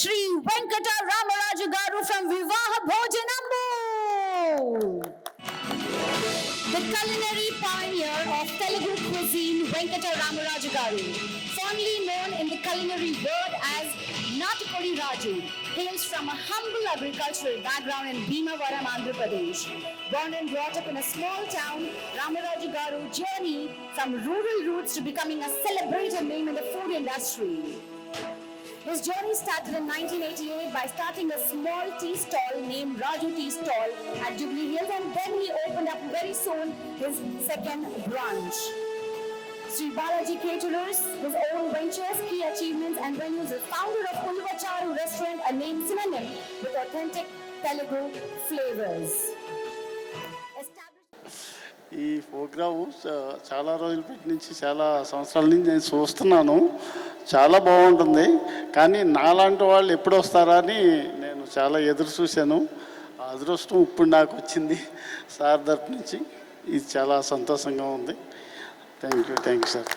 Shri Venkata Ramaraju Garu from Vivaha Bhojanambu. The culinary pioneer of Telugu cuisine, Venkata Ramaraju Garu, fondly known in the culinary world as Natukodi Raju, hails from a humble agricultural background in Bhimavaram, Andhra Pradesh. Born and brought up in a small town, Ramaraju Garu journey from rural roots to becoming a celebrated name in the food industry. His journey started in 1988 by starting a small tea stall named Raju Tea Stall at Jubilee Hills, and then he opened up very soon his second branch. Sri Balaji Caterers, his own ventures, key achievements and venues, is founder of Ulvacharu Restaurant, a name synonym with authentic Telugu flavors. ఈ programme చాలా రోజుల నుంచి చాలా సంవత్సరాల నుంచి నేను చూస్తున్నాను. చాలా బాగుంటుంది. కానీ నాలాంటి వాళ్ళు ఎప్పుడు వస్తారా అని నేను చాలా ఎదురు చూశాను. అదృష్టం ఇప్పుడు నాకు వచ్చింది సార్ తరపు నుంచి. ఇది చాలా సంతోషంగా ఉంది. Thank you sir.